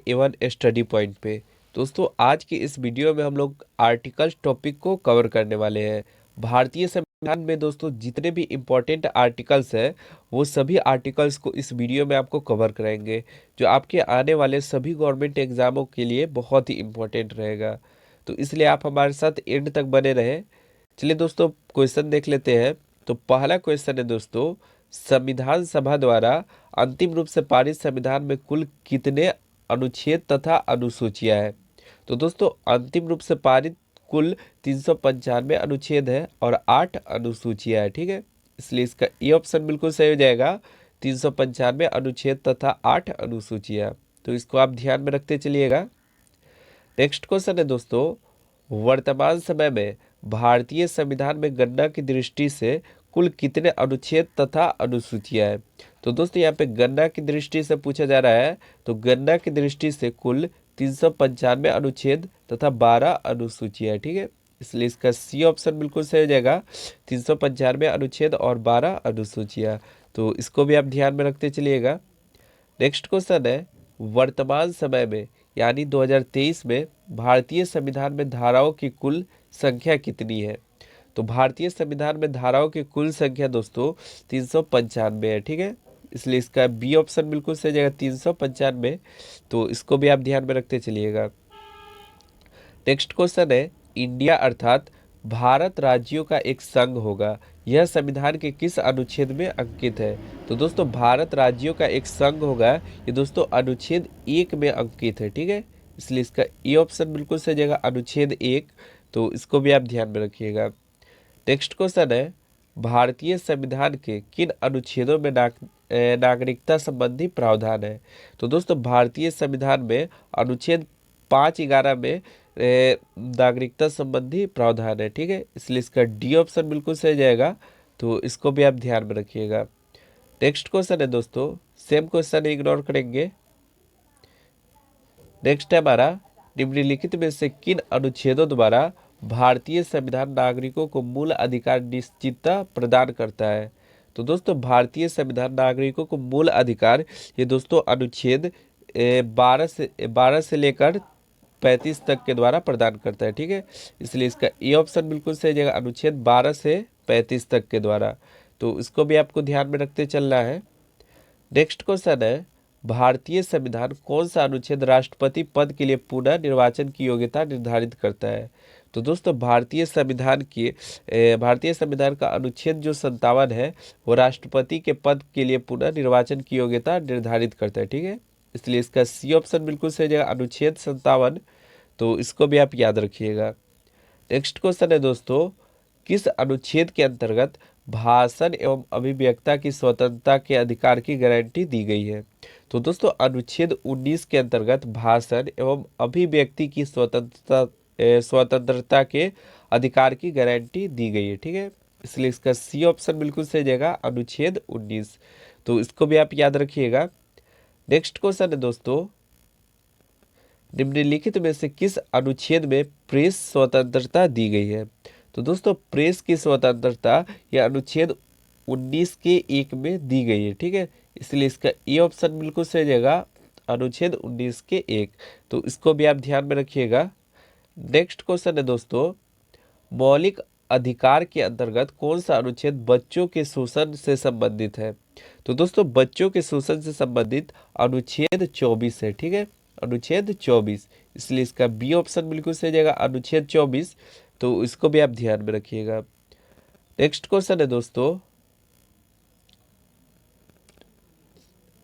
Avon study point पे। दोस्तों आज की इस वीडियो में हम लोग आर्टिकल्स टॉपिक को कवर करने वाले हैं। भारतीय संविधान में दोस्तों जितने भी इम्पोर्टेंट आर्टिकल्स हैं वो सभी आर्टिकल्स को इस वीडियो में आपको कवर कराएंगे, जो आपके आने वाले सभी गवर्नमेंट एग्जामों के लिए बहुत ही इम्पोर्टेंट रहेगा। तो इसलिए आप हमारे साथ एंड तक बने रहें। चलिए दोस्तों क्वेश्चन देख लेते हैं। तो पहला क्वेश्चन है दोस्तों, संविधान सभा द्वारा अंतिम रूप से पारित संविधान में कुल कितने अनुच्छेद तथा अनुसूचियां हैं? तो दोस्तों अंतिम रूप से पारित कुल 395 अनुच्छेद है और 8 अनुसूचियां हैं। ठीक है, इसलिए इसका ए ऑप्शन बिल्कुल सही हो जाएगा, 395 अनुच्छेद तथा 8 अनुसूचियां। तो इसको आप ध्यान में रखते चलिएगा। नेक्स्ट क्वेश्चन है दोस्तों, वर्तमान समय में भारतीय संविधान में गणना की दृष्टि से कुल कितने अनुच्छेद तथा अनुसूचियां हैं? तो दोस्तों यहाँ पे गणना की दृष्टि से पूछा जा रहा है, तो गणना की दृष्टि से कुल 395 अनुच्छेद तथा 12 अनुसूचियां हैं। ठीक है, इसलिए इसका सी ऑप्शन बिल्कुल सही हो जाएगा, 395 अनुच्छेद और 12 अनुसूचियां। तो इसको भी आप ध्यान में रखते चलिएगा। नेक्स्ट क्वेश्चन है, वर्तमान समय में यानी 2023 में भारतीय संविधान में धाराओं की कुल संख्या कितनी है? तो भारतीय संविधान में धाराओं की कुल संख्या दोस्तों 395 है। ठीक है, इसलिए इसका बी ऑप्शन बिल्कुल सही जाएगा, 395। तो इसको भी आप ध्यान में रखते चलिएगा। नेक्स्ट क्वेश्चन है, इंडिया अर्थात भारत राज्यों का एक संघ होगा, यह संविधान के किस अनुच्छेद में अंकित है? तो दोस्तों भारत राज्यों का एक संघ होगा, ये दोस्तों अनुच्छेद 1 में अंकित है। ठीक है, इसलिए इसका ए ऑप्शन बिल्कुल सही जाएगा, अनुच्छेद 1। तो इसको भी आप ध्यान में रखिएगा। नेक्स्ट क्वेश्चन है, भारतीय संविधान के किन अनुच्छेदों में नागरिकता संबंधी प्रावधान है? तो दोस्तों भारतीय संविधान में अनुच्छेद 5(11) में नागरिकता संबंधी प्रावधान है। ठीक है, इसलिए इसका डी ऑप्शन बिल्कुल सही जाएगा। तो इसको भी आप ध्यान में रखिएगा। नेक्स्ट क्वेश्चन है दोस्तों, सेम क्वेश्चन इग्नोर करेंगे। नेक्स्ट है हमारा, निम्नलिखित में से किन अनुच्छेदों द्वारा भारतीय संविधान नागरिकों को मूल अधिकार निश्चितता प्रदान करता है? तो दोस्तों भारतीय संविधान नागरिकों को मूल अधिकार ये दोस्तों अनुच्छेद 12 से लेकर 35 तक के द्वारा प्रदान करता है। ठीक है, इसलिए इसका ए ऑप्शन बिल्कुल सही जाएगा, अनुच्छेद 12 से 35 तक के द्वारा। तो इसको भी आपको ध्यान में रखते चलना है। नेक्स्ट क्वेश्चन है, भारतीय संविधान कौन सा अनुच्छेद राष्ट्रपति पद के लिए पुनः निर्वाचन की योग्यता निर्धारित करता है? तो दोस्तों भारतीय संविधान का अनुच्छेद जो 57 है वो राष्ट्रपति के पद के लिए पुनः निर्वाचन की योग्यता निर्धारित करता है। ठीक है, इसलिए इसका सी ऑप्शन बिल्कुल सही जाएगा, अनुच्छेद 57। तो इसको भी आप याद रखिएगा। नेक्स्ट क्वेश्चन है दोस्तों, किस अनुच्छेद के अंतर्गत भाषण एवं अभिव्यक्ता की स्वतंत्रता के अधिकार की गारंटी दी गई है? तो दोस्तों अनुच्छेद 19 के अंतर्गत भाषण एवं अभिव्यक्ति की स्वतंत्रता के अधिकार की गारंटी दी गई है। ठीक है, इसलिए इसका सी ऑप्शन बिल्कुल सही जाएगा, अनुच्छेद 19। तो इसको भी आप याद रखिएगा। नेक्स्ट क्वेश्चन है दोस्तों, निम्नलिखित में से किस अनुच्छेद में प्रेस स्वतंत्रता दी गई है? तो दोस्तों प्रेस की स्वतंत्रता यह अनुच्छेद 19 के 1 में दी गई है। ठीक है, इसलिए इसका ए ऑप्शन बिल्कुल सही जाएगा, अनुच्छेद 19 के 1। तो इसको भी आप ध्यान में रखिएगा। नेक्स्ट क्वेश्चन है दोस्तों, मौलिक अधिकार के अंतर्गत कौन सा अनुच्छेद बच्चों के शोषण से संबंधित है? तो दोस्तों बच्चों के शोषण से संबंधित अनुच्छेद 24 है। ठीक है, अनुच्छेद 24, इसलिए इसका बी ऑप्शन बिल्कुल सही जाएगा, अनुच्छेद 24। तो इसको भी आप ध्यान में रखिएगा। नेक्स्ट क्वेश्चन है दोस्तों,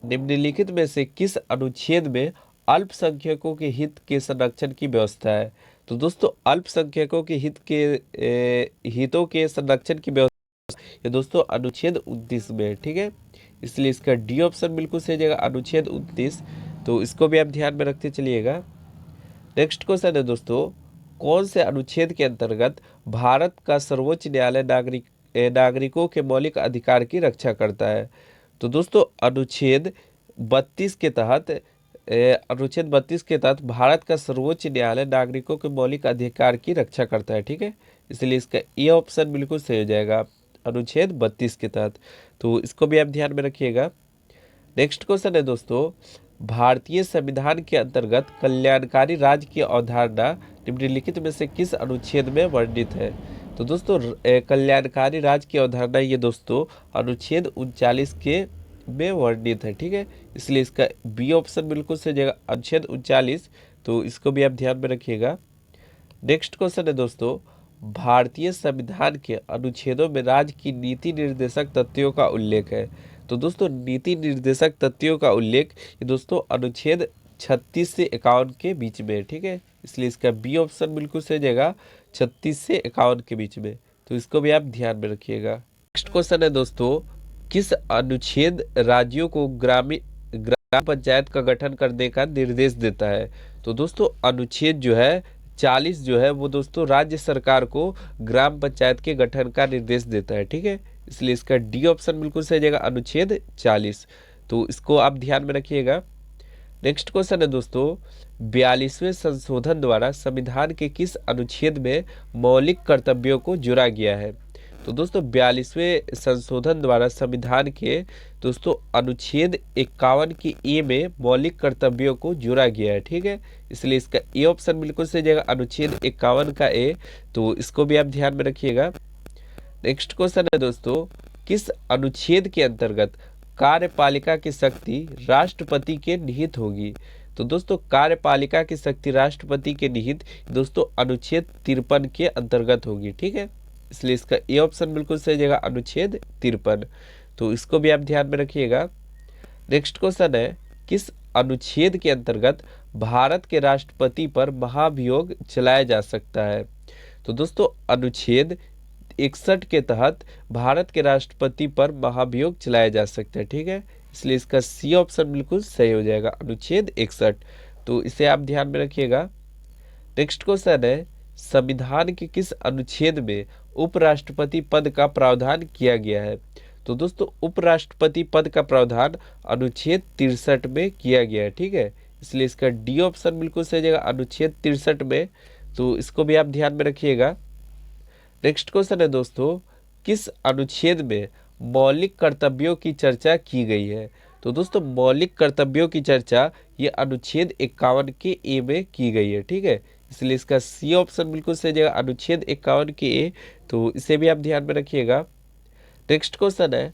निम्नलिखित में से किस अनुच्छेद में अल्पसंख्यकों के हित के संरक्षण की व्यवस्था है? तो दोस्तों अल्पसंख्यकों के हितों के संरक्षण की व्यवस्था ये दोस्तों अनुच्छेद 29 में है। ठीक है, इसलिए इसका डी ऑप्शन बिल्कुल सही जाएगा, अनुच्छेद 29। तो इसको भी आप ध्यान में रखते चलिएगा। नेक्स्ट क्वेश्चन है दोस्तों, कौन से अनुच्छेद के अंतर्गत भारत का सर्वोच्च न्यायालय नागरिकों के मौलिक अधिकार की रक्षा करता है? तो दोस्तों अनुच्छेद 32 के तहत भारत का सर्वोच्च न्यायालय नागरिकों के मौलिक अधिकार की रक्षा करता है। ठीक है, इसलिए इसका ए ऑप्शन बिल्कुल सही हो जाएगा, अनुच्छेद 32 के तहत। तो इसको भी आप ध्यान में रखिएगा। नेक्स्ट क्वेश्चन है दोस्तों, भारतीय संविधान के अंतर्गत कल्याणकारी राज्य की अवधारणा निम्नलिखित में से किस अनुच्छेद में वर्णित है? तो दोस्तों कल्याणकारी राज्य की अवधारणा ये दोस्तों अनुच्छेद 39 के में वर्णित है, ठीक है। इसलिए इसका बी ऑप्शन बिल्कुल सही जगह, अनुच्छेद 39। तो इसको भी आप ध्यान में रखिएगा। नेक्स्ट क्वेश्चन है दोस्तों, भारतीय संविधान के अनुच्छेदों में राज्य की नीति निर्देशक तथ्यों का उल्लेख है। तो दोस्तों नीति निर्देशक तथ्यों का उल्लेख ये दोस्तों अनुच्छेद 36 से 51 के बीच में है, ठीक है। इसलिए इसका बी ऑप्शन बिल्कुल सही जगह, 36 से 51 के बीच में। तो इसको भी आप ध्यान में रखिएगा। नेक्स्ट क्वेश्चन है दोस्तों, किस अनुच्छेद राज्यों को ग्राम पंचायत का गठन करने का निर्देश देता है? तो दोस्तों अनुच्छेद जो है 40 जो है वो दोस्तों राज्य सरकार को ग्राम पंचायत के गठन का निर्देश देता है, ठीक है। इसलिए इसका डी ऑप्शन बिल्कुल सही जगह, अनुच्छेद 40। तो इसको आप ध्यान में रखिएगा। नेक्स्ट क्वेश्चन है दोस्तों, 42वें संशोधन द्वारा संविधान के किस अनुच्छेद में मौलिक कर्तव्यों को जोड़ा गया है? तो दोस्तों 42वें संशोधन द्वारा संविधान के दोस्तों अनुच्छेद 51 की ए में मौलिक कर्तव्यों को जोड़ा गया है, ठीक है। इसलिए इसका ए ऑप्शन बिल्कुल सही जगह, अनुच्छेद 51 का ए। तो इसको भी आप ध्यान में रखिएगा। नेक्स्ट क्वेश्चन है दोस्तों, किस अनुच्छेद के अंतर्गत कार्यपालिका की शक्ति राष्ट्रपति के निहित होगी? तो दोस्तों कार्यपालिका की शक्ति राष्ट्रपति के निहित दोस्तों अनुच्छेद 53 के अंतर्गत होगी, ठीक है। इसलिए इसका ए ऑप्शन बिल्कुल सही जगह, अनुच्छेद 53। तो इसको भी आप ध्यान में रखिएगा। नेक्स्ट क्वेश्चन है, किस अनुच्छेद के अंतर्गत भारत के राष्ट्रपति पर महाभियोग चलाया जा सकता है? तो दोस्तों अनुच्छेद 61 के तहत भारत के राष्ट्रपति पर महाभियोग चलाया जा सकता है, ठीक है। इसलिए इसका सी ऑप्शन बिल्कुल सही हो जाएगा, अनुच्छेद 61। तो इसे आप ध्यान में रखिएगा। नेक्स्ट क्वेश्चन है, संविधान के किस अनुच्छेद में उपराष्ट्रपति पद का प्रावधान किया गया है? तो दोस्तों उपराष्ट्रपति पद का प्रावधान अनुच्छेद 63 में किया गया है, ठीक है। इसलिए इसका डी ऑप्शन बिल्कुल सही जगह, अनुच्छेद 63 में। तो इसको भी आप ध्यान में रखिएगा। नेक्स्ट क्वेश्चन है दोस्तों, किस अनुच्छेद में मौलिक कर्तव्यों की चर्चा की गई है? तो दोस्तों मौलिक कर्तव्यों की चर्चा ये अनुच्छेद 51 के ए में की गई है, ठीक है। इसलिए इसका सी ऑप्शन बिल्कुल सही जगह, अनुच्छेद 51 के ए। तो इसे भी आप ध्यान में रखिएगा। नेक्स्ट क्वेश्चन है,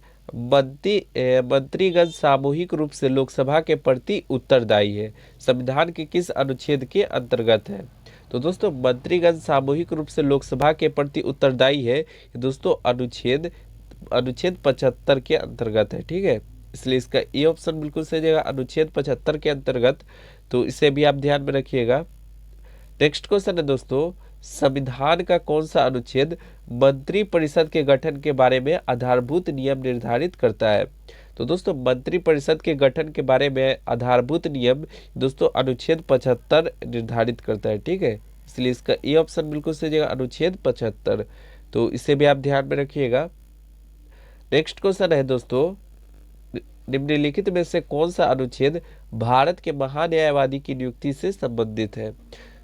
मंत्रीगण सामूहिक रूप से लोकसभा के प्रति उत्तरदायी है, संविधान के किस अनुच्छेद के अंतर्गत है? तो दोस्तों मंत्रीगण सामूहिक रूप से लोकसभा के प्रति उत्तरदायी है दोस्तों अनुच्छेद 75 के अंतर्गत है, ठीक है। इसलिए इसका ए ऑप्शन बिल्कुल सही जगह, अनुच्छेद 75 के अंतर्गत। तो इसे भी आप ध्यान में रखिएगा। नेक्स्ट क्वेश्चन है दोस्तों, संविधान का कौन सा अनुच्छेद मंत्रिपरिषद के गठन के बारे में आधारभूत नियम निर्धारित करता है? तो दोस्तों मंत्रिपरिषद के गठन के बारे में आधारभूत नियम दोस्तों अनुच्छेद 75 निर्धारित करता है, ठीक है। इसलिए इसका ए ऑप्शन बिल्कुल सही जगह, अनुच्छेद 75। तो इसे भी आप ध्यान में रखिएगा। नेक्स्ट क्वेश्चन है दोस्तों, निम्नलिखित में से कौन सा अनुच्छेद भारत के महान्यायवादी की नियुक्ति से संबंधित है?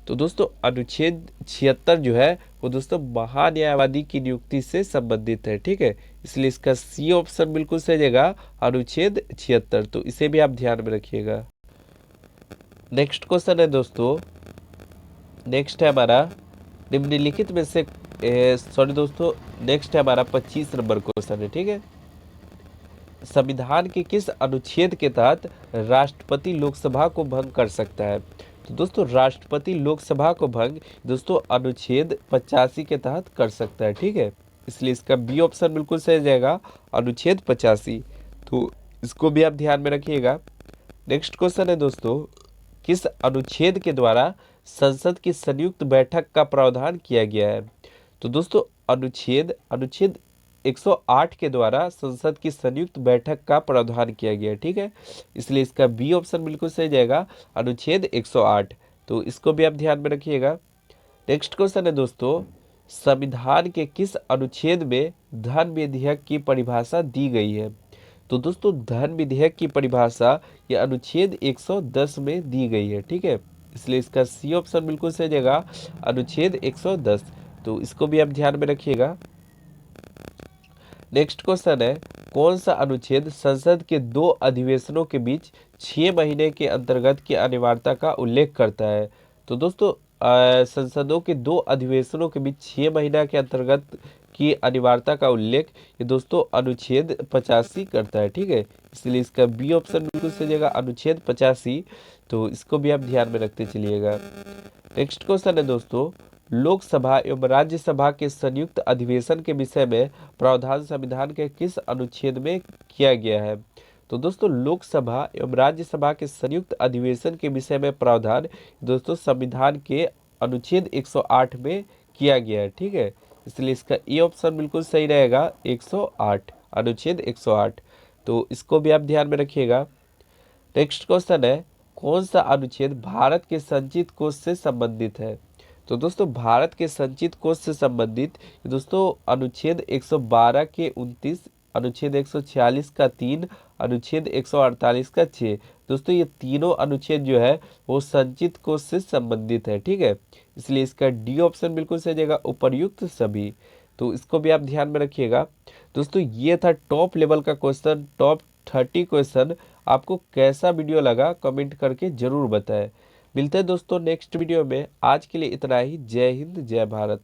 तो दोस्तों अनुच्छेद 76 जो है वो दोस्तों महान्यायवादी की नियुक्ति से संबंधित है, ठीक है। इसलिए इसका सी ऑप्शन बिल्कुल सही जगह, अनुच्छेद 76। तो इसे भी आप ध्यान में रखिएगा। नेक्स्ट क्वेश्चन है दोस्तों, नेक्स्ट है हमारा निम्नलिखित में से सॉरी दोस्तों, नेक्स्ट है हमारा 25 नंबर क्वेश्चन है, ठीक है। संविधान के किस अनुच्छेद के तहत राष्ट्रपति लोकसभा को भंग कर सकता है? तो दोस्तों राष्ट्रपति लोकसभा को भंग दोस्तों अनुच्छेद 85 के तहत कर सकता है, ठीक है। इसलिए इसका बी ऑप्शन बिल्कुल सही जाएगा, अनुच्छेद 85। तो इसको भी आप ध्यान में रखिएगा। नेक्स्ट क्वेश्चन है दोस्तों, किस अनुच्छेद के द्वारा संसद की संयुक्त बैठक का प्रावधान किया गया है? तो दोस्तों अनुच्छेद 108 के द्वारा संसद की संयुक्त बैठक का प्रावधान किया गया है, ठीक है। इसलिए इसका बी ऑप्शन बिल्कुल सही जाएगा, अनुच्छेद 108। तो इसको भी आप ध्यान में रखिएगा। नेक्स्ट क्वेश्चन है दोस्तों, संविधान के किस अनुच्छेद में धन विधेयक की परिभाषा दी गई है? तो दोस्तों धन विधेयक की परिभाषा ये अनुच्छेद 110 में दी गई है, ठीक है। इसलिए इसका सी ऑप्शन बिल्कुल सही जाएगा, अनुच्छेद 110। तो इसको भी आप ध्यान में रखिएगा। नेक्स्ट क्वेश्चन है, कौन सा अनुच्छेद संसद के दो अधिवेशनों के बीच 6 महीने के अंतर्गत की अनिवार्यता का उल्लेख करता है? तो दोस्तों संसदों के दो अधिवेशनों के बीच 6 महीना के अंतर्गत की अनिवार्यता का उल्लेख ये दोस्तों अनुच्छेद 85 करता है। ठीक है, इसलिए इसका बी ऑप्शन बिल्कुल सही जगह अनुच्छेद 85। तो इसको भी आप ध्यान में रखते चलिएगा। नेक्स्ट क्वेश्चन है दोस्तों, लोकसभा एवं राज्यसभा के संयुक्त अधिवेशन के विषय में प्रावधान संविधान के किस अनुच्छेद में किया गया है? तो दोस्तों लोकसभा एवं राज्यसभा के संयुक्त अधिवेशन के विषय में प्रावधान दोस्तों संविधान के अनुच्छेद 108 में किया गया है। ठीक है, इसलिए इसका ए ऑप्शन बिल्कुल सही रहेगा 108, अनुच्छेद 108। तो इसको भी आप ध्यान में रखिएगा। नेक्स्ट क्वेश्चन है, कौन सा अनुच्छेद भारत के संचित कोष से संबंधित है? तो दोस्तों भारत के संचित कोष से संबंधित दोस्तों अनुच्छेद 112 के 29, अनुच्छेद 146 का 3, अनुच्छेद 148 का 6। दोस्तों ये तीनों अनुच्छेद जो है वो संचित कोष से संबंधित है। ठीक है, इसलिए इसका डी ऑप्शन बिल्कुल सही जगह उपर्युक्त सभी। तो इसको भी आप ध्यान में रखिएगा। दोस्तों ये था टॉप लेवल का क्वेश्चन, टॉप 30 क्वेश्चन। आपको कैसा वीडियो लगा कमेंट करके जरूर बताएं। मिलते हैं दोस्तों नेक्स्ट वीडियो में। आज के लिए इतना ही। जय हिंद, जय भारत।